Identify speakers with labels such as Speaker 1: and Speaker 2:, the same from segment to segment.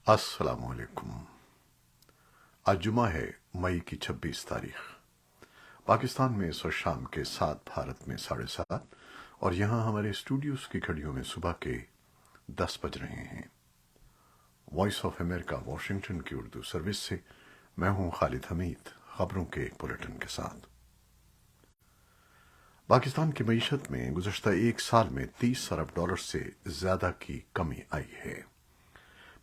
Speaker 1: السلام علیکم۔ آج جمعہ ہے، مئی کی 26 تاریخ۔ پاکستان میں اس وقت شام کے 7، بھارت میں 7:30، اور یہاں ہمارے اسٹوڈیوز کی گھڑیوں میں صبح کے 10 بج رہے ہیں۔ وائس آف امریکہ واشنگٹن کی اردو سروس سے میں ہوں خالد حمید، خبروں کے ایک بلیٹن کے ساتھ۔ پاکستان کی معیشت میں گزشتہ ایک سال میں 30 ارب ڈالر سے زیادہ کی کمی آئی ہے۔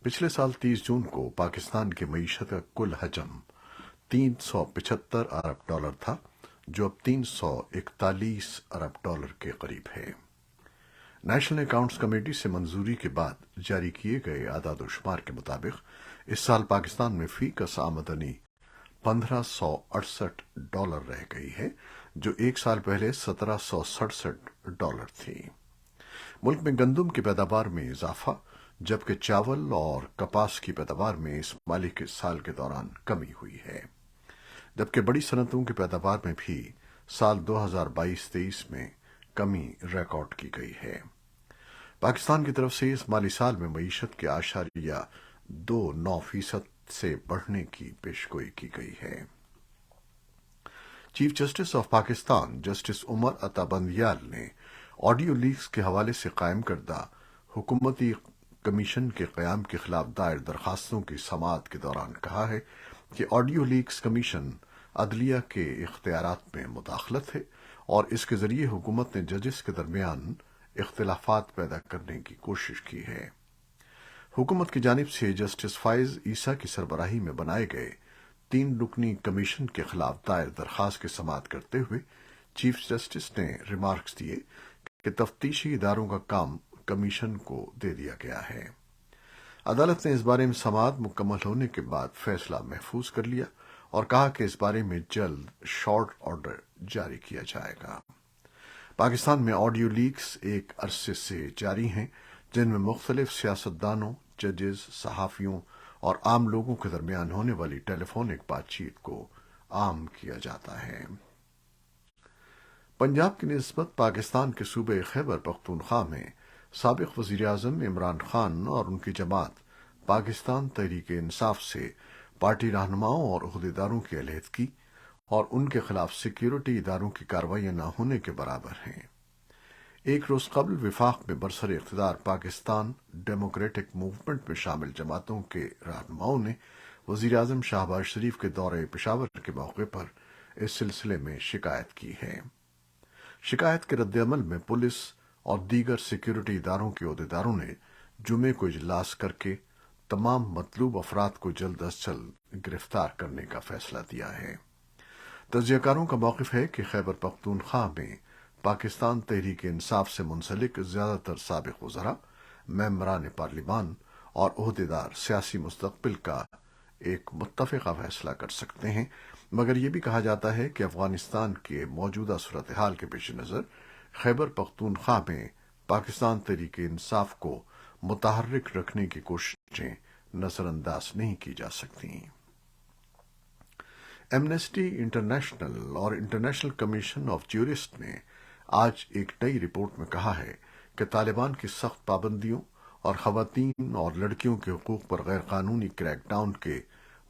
Speaker 1: پچھلے سال 30 جون کو پاکستان کی معیشت کا کل حجم 375 ارب ڈالر تھا، جو اب 341 ارب ڈالر کے قریب ہے۔ نیشنل اکاؤنٹس کمیٹی سے منظوری کے بعد جاری کیے گئے اعداد و شمار کے مطابق اس سال پاکستان میں فی کس آمدنی 1568 ڈالر رہ گئی ہے، جو ایک سال پہلے 1767 ڈالر تھی۔ ملک میں گندم کی پیداوار میں اضافہ، جبکہ چاول اور کپاس کی پیداوار میں اس مالی کے سال کے دوران کمی ہوئی ہے، جبکہ بڑی صنعتوں کی پیداوار میں بھی سال 2022-23 میں کمی ریکارڈ کی گئی ہے۔ پاکستان کی طرف سے اس مالی سال میں معیشت کے 0.29% سے بڑھنے کی پیشگوئی کی گئی ہے۔ Chief justice of Pakistan justice Umar Ata Bandial نے آڈیو لیکس کے حوالے سے قائم کردہ حکومتی کمیشن کے قیام کے خلاف دائر درخواستوں کی سماعت کے دوران کہا ہے کہ آڈیو لیکس کمیشن عدلیہ کے اختیارات میں مداخلت ہے اور اس کے ذریعے حکومت نے ججز کے درمیان اختلافات پیدا کرنے کی کوشش کی ہے۔ حکومت کی جانب سے جسٹس فائز عیسیٰ کی سربراہی میں بنائے گئے 3 رکنی کمیشن کے خلاف دائر درخواست کی سماعت کرتے ہوئے چیف جسٹس نے ریمارکس دیے کہ تفتیشی اداروں کا کام کمیشن کو دے دیا گیا ہے۔ عدالت نے اس بارے میں سماعت مکمل ہونے کے بعد فیصلہ محفوظ کر لیا اور کہا کہ اس بارے میں جلد شارٹ آرڈر جاری کیا جائے گا۔ پاکستان میں آڈیو لیکس ایک عرصے سے جاری ہیں، جن میں مختلف سیاستدانوں، ججز، صحافیوں اور عام لوگوں کے درمیان ہونے والی ٹیلی فونک بات چیت کو عام کیا جاتا ہے۔ پنجاب کی نسبت پاکستان کے صوبے خیبر پختونخوا میں سابق وزیر اعظم عمران خان اور ان کی جماعت پاکستان تحریک انصاف سے پارٹی رہنماؤں اور عہدیداروں کی علیحدگی اور ان کے خلاف سیکیورٹی اداروں کی کارروائیاں نہ ہونے کے برابر ہیں۔ ایک روز قبل وفاق میں برسر اقتدار پاکستان ڈیموکریٹک موومنٹ میں شامل جماعتوں کے رہنماؤں نے وزیر اعظم شہباز شریف کے دورہ پشاور کے موقع پر اس سلسلے میں شکایت کی ہے۔ شکایت کے رد عمل میں پولیس اور دیگر سیکیورٹی اداروں کے عہدیداروں نے جمعے کو اجلاس کر کے تمام مطلوب افراد کو جلد از جلد گرفتار کرنے کا فیصلہ دیا ہے۔ تجزیہ کاروں کا موقف ہے کہ خیبر پختونخوا میں پاکستان تحریک انصاف سے منسلک زیادہ تر سابق وزراء، ممبران پارلیمان اور عہدیدار سیاسی مستقبل کا ایک متفقہ فیصلہ کر سکتے ہیں، مگر یہ بھی کہا جاتا ہے کہ افغانستان کے موجودہ صورتحال کے پیش نظر خیبر پختونخوا میں پاکستان تحریک انصاف کو متحرک رکھنے کی کوششیں نظر انداز نہیں کی جا سکتی۔ ایمنسٹی انٹرنیشنل اور انٹرنیشنل کمیشن آف جورسٹ نے آج ایک نئی رپورٹ میں کہا ہے کہ طالبان کی سخت پابندیوں اور خواتین اور لڑکیوں کے حقوق پر غیر قانونی کریک ڈاؤن کے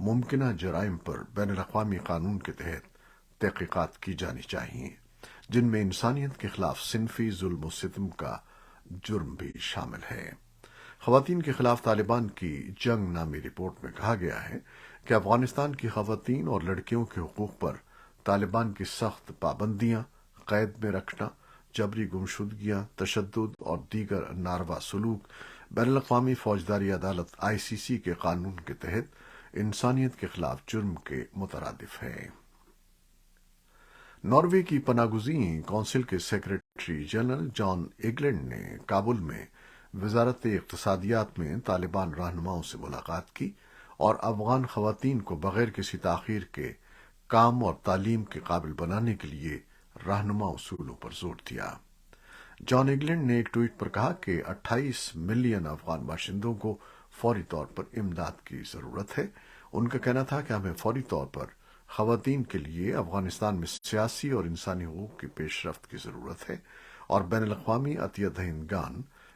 Speaker 1: ممکنہ جرائم پر بین الاقوامی قانون کے تحت تحقیقات کی جانی چاہیے، جن میں انسانیت کے خلاف صنفی ظلم و ستم کا جرم بھی شامل ہے۔ خواتین کے خلاف طالبان کی جنگ نامی رپورٹ میں کہا گیا ہے کہ افغانستان کی خواتین اور لڑکیوں کے حقوق پر طالبان کی سخت پابندیاں، قید میں رکھنا، جبری گمشدگیاں، تشدد اور دیگر ناروا سلوک بین الاقوامی فوجداری عدالت ICC کے قانون کے تحت انسانیت کے خلاف جرم کے مترادف ہے۔ ناروے کی پناہ گزین کونسل کے سیکریٹری جنرل جان ایگلینڈ نے کابل میں وزارت اقتصادیات میں طالبان رہنماؤں سے ملاقات کی اور افغان خواتین کو بغیر کسی تاخیر کے کام اور تعلیم کے قابل بنانے کے لیے رہنما اصولوں پر زور دیا۔ جان ایگلینڈ نے ایک ٹویٹ پر کہا کہ 28 ملین افغان باشندوں کو فوری طور پر امداد کی ضرورت ہے۔ ان کا کہنا تھا کہ ہمیں فوری طور پر خواتین کے لیے افغانستان میں سیاسی اور انسانی حقوق کی پیش رفت کی ضرورت ہے اور بین الاقوامی عطیہ دہندگان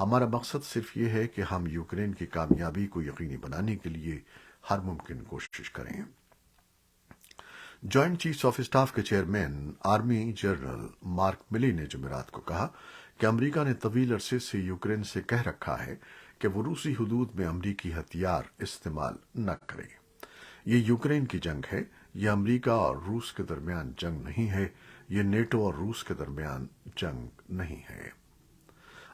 Speaker 1: ہمارا مقصد صرف یہ ہے کہ ہم یوکرین کی کامیابی کو یقینی بنانے کے لیے ہر ممکن کوشش کریں۔ جوائنٹ چیف آف اسٹاف کے چیئرمین آرمی جنرل مارک ملی نے جمعرات کو کہا کہ امریکہ نے طویل عرصے سے یوکرین سے کہہ رکھا ہے کہ وہ روسی حدود میں امریکی ہتھیار استعمال نہ کرے۔ یہ یوکرین کی جنگ ہے، یہ امریکہ اور روس کے درمیان جنگ نہیں ہے، یہ نیٹو اور روس کے درمیان جنگ نہیں ہے۔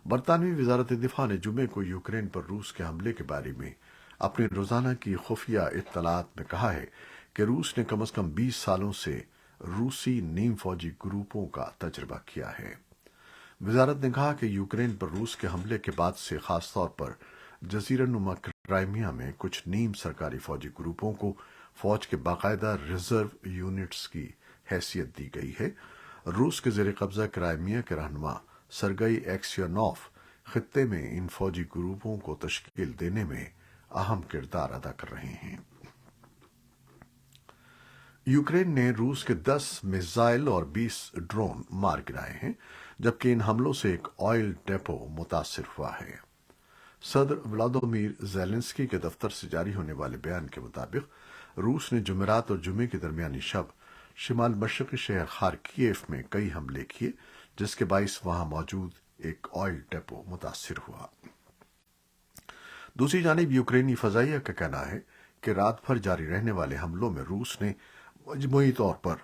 Speaker 1: برطانوی وزارت دفاع نے جمعے کو یوکرین پر روس کے حملے کے بارے میں اپنی روزانہ کی خفیہ اطلاعات میں کہا ہے کہ روس نے کم از کم 20 سالوں سے روسی نیم فوجی گروپوں کا تجربہ کیا ہے۔ وزارت نے کہا کہ یوکرین پر روس کے حملے کے بعد سے خاص طور پر جزیرہ نما کرائمیا میں کچھ نیم سرکاری فوجی گروپوں کو فوج کے باقاعدہ ریزرو یونٹس کی حیثیت دی گئی ہے۔ روس کے زیر قبضہ کرائمیا کے رہنما سرگئی ایکسیونوف خطے میں ان فوجی گروپوں کو تشکیل دینے میں اہم کردار ادا کر رہے ہیں۔ یوکرین نے روس کے 10 میزائل اور 20 ڈرون مار گرائے ہیں، جبکہ ان حملوں سے ایک آئل ڈیپو متاثر ہوا ہے۔ صدر ولادیمیر زیلنسکی کے دفتر سے جاری ہونے والے بیان کے مطابق روس نے جمعرات اور جمعے کی درمیانی شب شمال مشرقی شہر خارکیف میں کئی حملے کیے، جس کے باعث وہاں موجود ایک آئل ڈیپو متاثر ہوا۔ دوسری جانب یوکرینی فضائیہ کا کہنا ہے کہ رات بھر جاری رہنے والے حملوں میں روس نے مجموعی طور پر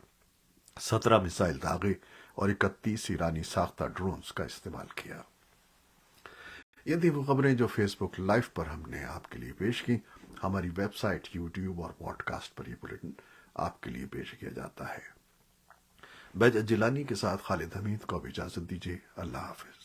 Speaker 1: 17 میزائل داغے اور 31 ایرانی ساختہ ڈرونز کا استعمال کیا۔ یہ تھی وہ خبریں جو فیس بک لائیو پر ہم نے آپ کے لیے پیش کی۔ ہماری ویب سائٹ، یوٹیوب اور پوڈ کاسٹ پر یہ بلیٹن آپ کے لیے پیش کیا جاتا ہے۔ بہجت جیلانی کے ساتھ خالد حمید کو اب اجازت دیجیے۔ اللہ حافظ۔